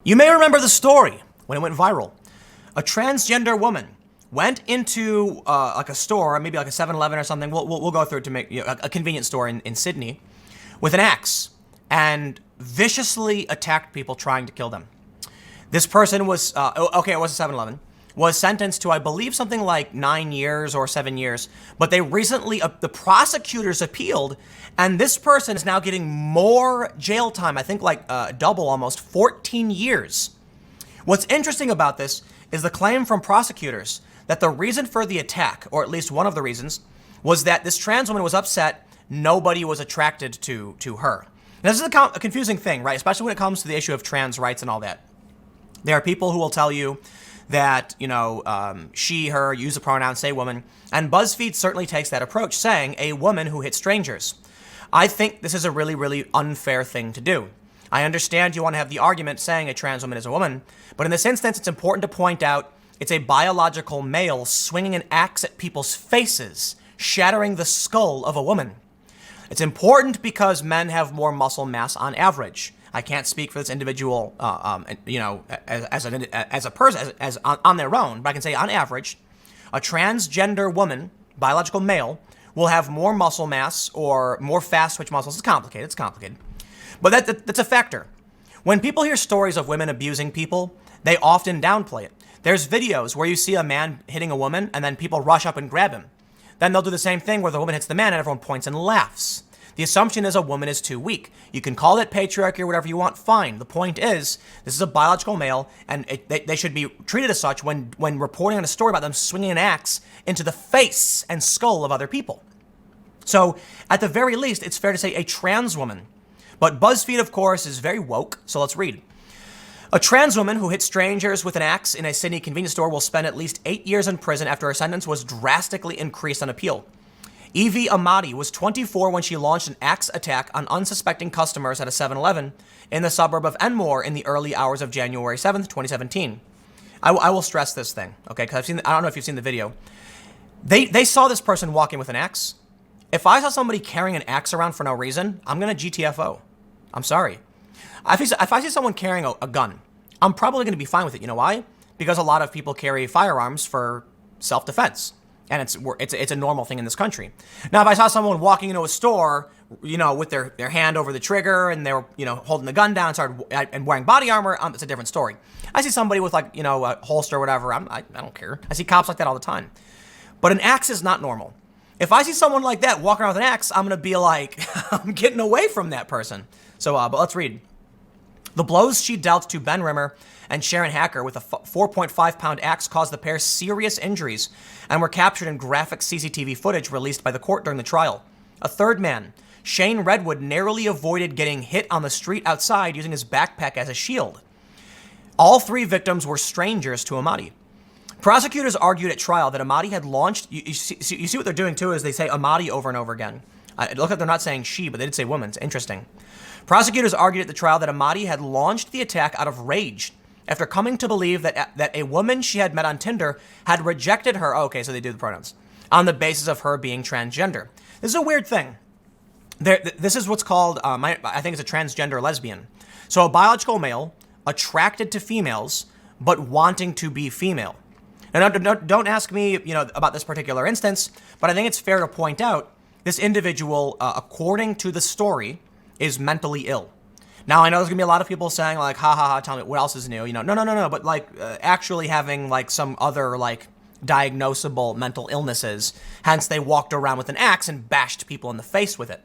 You may remember the story when it went viral. A transgender woman went into like a store, maybe like a 7-Eleven or something. We'll go through it to make a convenience store in Sydney, with an axe and viciously attacked people trying to kill them. This person was, it was a 7-Eleven, was sentenced to, I believe, something like 9 years or 7 years. But they recently, the prosecutors appealed, and this person is now getting more jail time, I think like double, almost 14 years. What's interesting about this is the claim from prosecutors that the reason for the attack, or at least one of the reasons, was that this trans woman was upset nobody was attracted to her. Now, this is a confusing thing, right? Especially when it comes to the issue of trans rights and all that. There are people who will tell you that, she, her, use the pronoun, say woman, and BuzzFeed certainly takes that approach, saying a woman who hit strangers. I think this is a really, really unfair thing to do. I understand you want to have the argument saying a trans woman is a woman, but in this instance, it's important to point out it's a biological male swinging an axe at people's faces, shattering the skull of a woman. It's important because men have more muscle mass on average. I can't speak for this individual, as a person, as on their own, but I can say on average, a transgender woman, biological male, will have more muscle mass or more fast twitch muscles. It's complicated. But that's a factor. When people hear stories of women abusing people, they often downplay it. There's videos where you see a man hitting a woman and then people rush up and grab him. Then they'll do the same thing where the woman hits the man and everyone points and laughs. The assumption is a woman is too weak. You can call it patriarchy or whatever you want, fine. The point is, this is a biological male, and they should be treated as such when reporting on a story about them swinging an axe into the face and skull of other people. So, at the very least, it's fair to say a trans woman. But BuzzFeed, of course, is very woke, so let's read. A trans woman who hit strangers with an axe in a Sydney convenience store will spend at least 8 years in prison after her sentence was drastically increased on appeal. Evie Amati was 24 when she launched an axe attack on unsuspecting customers at a 7-Eleven in the suburb of Enmore in the early hours of January 7th, 2017. I will stress this thing, okay? Because I don't know if you've seen the video. They saw this person walking with an axe. If I saw somebody carrying an axe around for no reason, I'm gonna GTFO. I'm sorry. If I see someone carrying a gun, I'm probably gonna be fine with it. You know why? Because a lot of people carry firearms for self-defense. And it's a normal thing in this country. Now, if I saw someone walking into a store, with their hand over the trigger and they're, holding the gun down and wearing body armor, it's a different story. I see somebody with a holster or whatever, I don't care. I see cops like that all the time. But an axe is not normal. If I see someone like that walking around with an axe, I'm going to be like, I'm getting away from that person. So, but let's read. The blows she dealt to Ben Rimmer and Sharon Hacker with a 4.5-pound axe caused the pair serious injuries and were captured in graphic CCTV footage released by the court during the trial. A third man, Shane Redwood, narrowly avoided getting hit on the street outside using his backpack as a shield. All three victims were strangers to Amati. Prosecutors argued at trial that Amati had launched... You see what they're doing, too, is they say Amati over and over again. Look like they're not saying she, but they did say woman. It's interesting. Prosecutors argued at the trial that Amati had launched the attack out of rage after coming to believe that a woman she had met on Tinder had rejected her, okay, so they do the pronouns, on the basis of her being transgender. This is a weird thing. This is what's called, I think it's a transgender lesbian. So a biological male attracted to females, but wanting to be female. Now, don't ask me, about this particular instance, but I think it's fair to point out this individual, according to the story, is mentally ill. Now, I know there's gonna be a lot of people saying like, ha, tell me what else is new, no, but like actually having like some other like diagnosable mental illnesses, hence they walked around with an axe and bashed people in the face with it.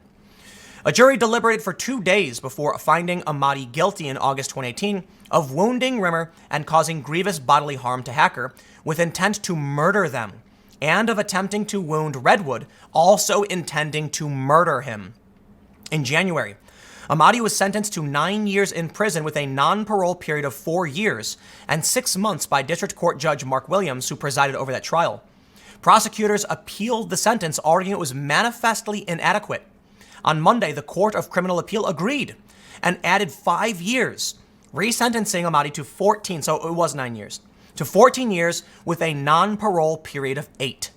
A jury deliberated for 2 days before finding Amati guilty in August 2018 of wounding Rimmer and causing grievous bodily harm to Hacker with intent to murder them, and of attempting to wound Redwood, also intending to murder him. In January, Amati was sentenced to 9 years in prison with a non-parole period of 4 years and 6 months by District Court Judge Mark Williams, who presided over that trial. Prosecutors appealed the sentence, arguing it was manifestly inadequate. On Monday, the Court of Criminal Appeal agreed and added 5 years, resentencing Amati to 14, so it was 9 years, to 14 years with a non-parole period of 8.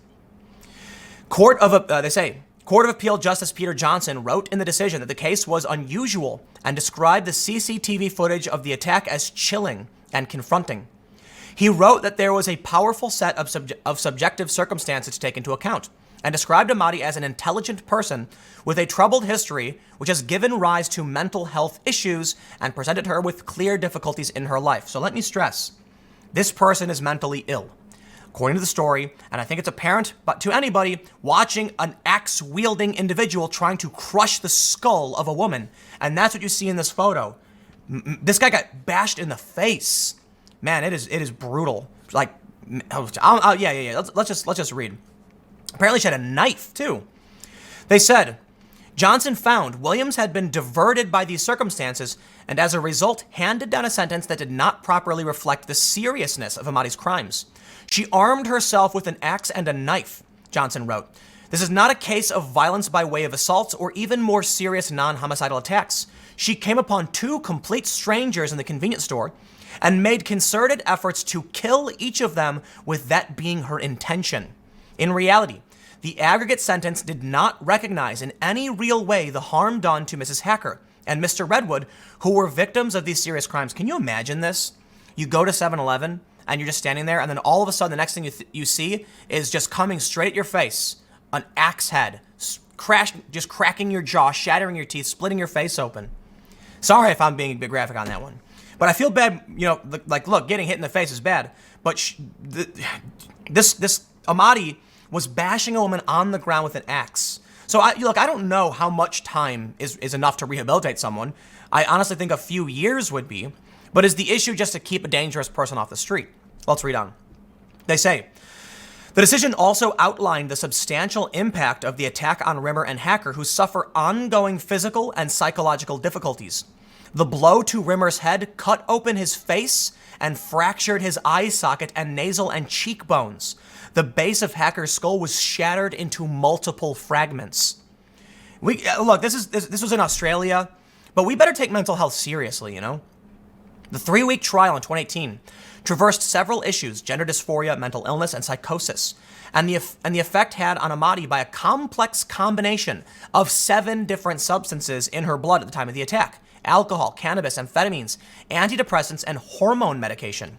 Court of Appeal Justice Peter Johnson wrote in the decision that the case was unusual and described the CCTV footage of the attack as chilling and confronting. He wrote that there was a powerful set of subjective circumstances to take into account, and described Ahmadi as an intelligent person with a troubled history which has given rise to mental health issues and presented her with clear difficulties in her life. So let me stress, this person is mentally ill. According to the story, and I think it's apparent but to anybody watching an axe-wielding individual trying to crush the skull of a woman, and that's what you see in this photo. This guy got bashed in the face. Man, it is brutal. Like, yeah. Let's just read. Apparently she had a knife, too. They said, Johnson found Williams had been diverted by these circumstances and as a result handed down a sentence that did not properly reflect the seriousness of Ahmadi's crimes. She armed herself with an axe and a knife, Johnson wrote. This is not a case of violence by way of assaults or even more serious non-homicidal attacks. She came upon two complete strangers in the convenience store and made concerted efforts to kill each of them with that being her intention. In reality, the aggregate sentence did not recognize in any real way the harm done to Mrs. Hacker and Mr. Redwood, who were victims of these serious crimes. Can you imagine this? You go to 7-Eleven and you're just standing there, and then all of a sudden the next thing you see is just coming straight at your face, an axe head, just cracking your jaw, shattering your teeth, splitting your face open. Sorry if I'm being a bit graphic on that one. But I feel bad, like, look, getting hit in the face is bad. But this Ahmadi was bashing a woman on the ground with an axe. So, I don't know how much time is enough to rehabilitate someone. I honestly think a few years would be. But is the issue just to keep a dangerous person off the street? Let's read on. They say, the decision also outlined the substantial impact of the attack on Rimmer and Hacker, who suffer ongoing physical and psychological difficulties. The blow to Rimmer's head cut open his face and fractured his eye socket and nasal and cheekbones. The base of Hacker's skull was shattered into multiple fragments. Look, this was in Australia, but we better take mental health seriously, you know? The 3-week trial in 2018 traversed several issues: gender dysphoria, mental illness, and psychosis, and the effect had on Ahmadi by a complex combination of 7 different substances in her blood at the time of the attack: alcohol, cannabis, amphetamines, antidepressants, and hormone medication.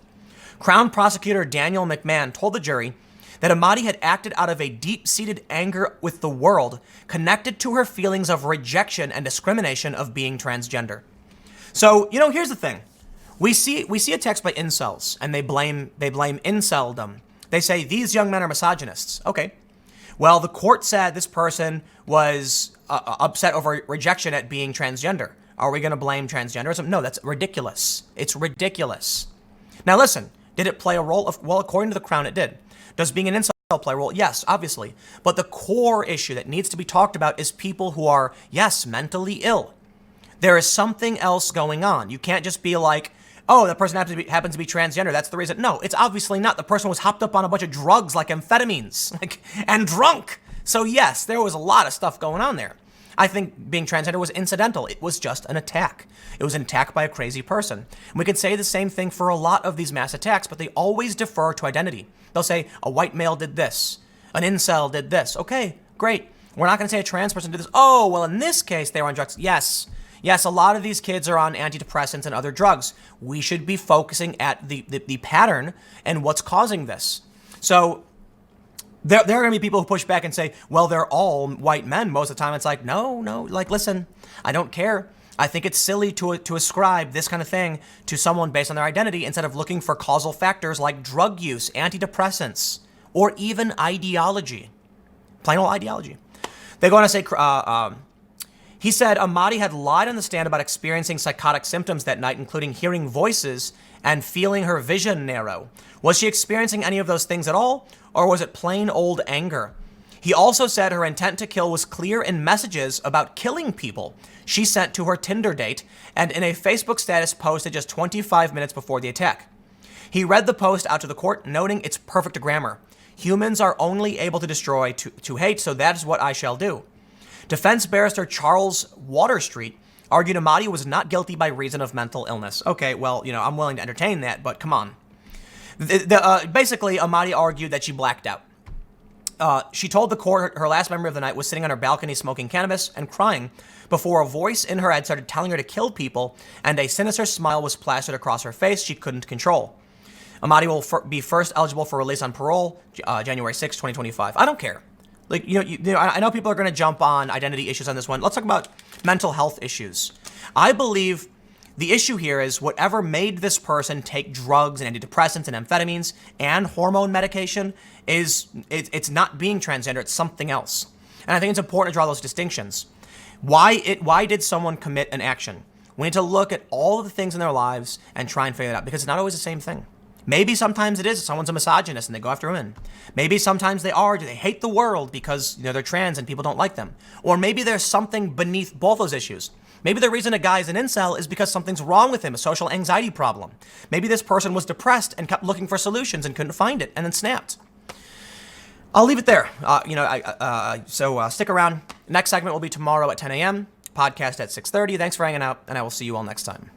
Crown Prosecutor Daniel McMahon told the jury that Ahmadi had acted out of a deep-seated anger with the world connected to her feelings of rejection and discrimination of being transgender. So, here's the thing. We see attacks by incels, and they blame inceldom. They say these young men are misogynists. Okay. Well, the court said this person was upset over rejection at being transgender. Are we going to blame transgenderism? No, that's ridiculous. It's ridiculous. Now listen, did it play a role? Well, according to the Crown, it did. Does being an incel play a role? Yes, obviously. But the core issue that needs to be talked about is people who are, yes, mentally ill. There is something else going on. You can't just be like, oh, that person happens to be transgender. That's the reason. No, it's obviously not. The person was hopped up on a bunch of drugs like amphetamines and drunk. So yes, there was a lot of stuff going on there. I think being transgender was incidental. It was just an attack. It was an attack by a crazy person. And we could say the same thing for a lot of these mass attacks, but they always defer to identity. They'll say a white male did this. An incel did this. Okay, great. We're not going to say a trans person did this. Oh, well, in this case, they were on drugs. Yes, a lot of these kids are on antidepressants and other drugs. We should be focusing at the pattern and what's causing this. So there are going to be people who push back and say, well, they're all white men most of the time. It's like, no, like, listen, I don't care. I think it's silly to ascribe this kind of thing to someone based on their identity instead of looking for causal factors like drug use, antidepressants, or even ideology. Plain old ideology. They go on to say, he said Ahmadi had lied on the stand about experiencing psychotic symptoms that night, including hearing voices and feeling her vision narrow. Was she experiencing any of those things at all, or was it plain old anger? He also said her intent to kill was clear in messages about killing people she sent to her Tinder date and in a Facebook status posted just 25 minutes before the attack. He read the post out to the court, noting its perfect grammar. Humans are only able to destroy to hate, so that is what I shall do. Defense barrister Charles Waterstreet argued Ahmadi was not guilty by reason of mental illness. Okay, well, I'm willing to entertain that, but come on. Basically, Ahmadi argued that she blacked out. She told the court her last memory of the night was sitting on her balcony smoking cannabis and crying before a voice in her head started telling her to kill people, and a sinister smile was plastered across her face she couldn't control. Ahmadi will be first eligible for release on parole January 6, 2025. I don't care. Like, I know people are going to jump on identity issues on this one. Let's talk about mental health issues. I believe the issue here is whatever made this person take drugs and antidepressants and amphetamines and hormone medication it's not being transgender, it's something else. And I think it's important to draw those distinctions. Why did someone commit an action? We need to look at all of the things in their lives and try and figure it out, because it's not always the same thing. Maybe sometimes it is someone's a misogynist and they go after women. Maybe sometimes they hate the world because they're trans and people don't like them. Or maybe there's something beneath both those issues. Maybe the reason a guy's an incel is because something's wrong with him, a social anxiety problem. Maybe this person was depressed and kept looking for solutions and couldn't find it and then snapped. I'll leave it there. So stick around. Next segment will be tomorrow at 10 a.m. Podcast at 6:30. Thanks for hanging out, and I will see you all next time.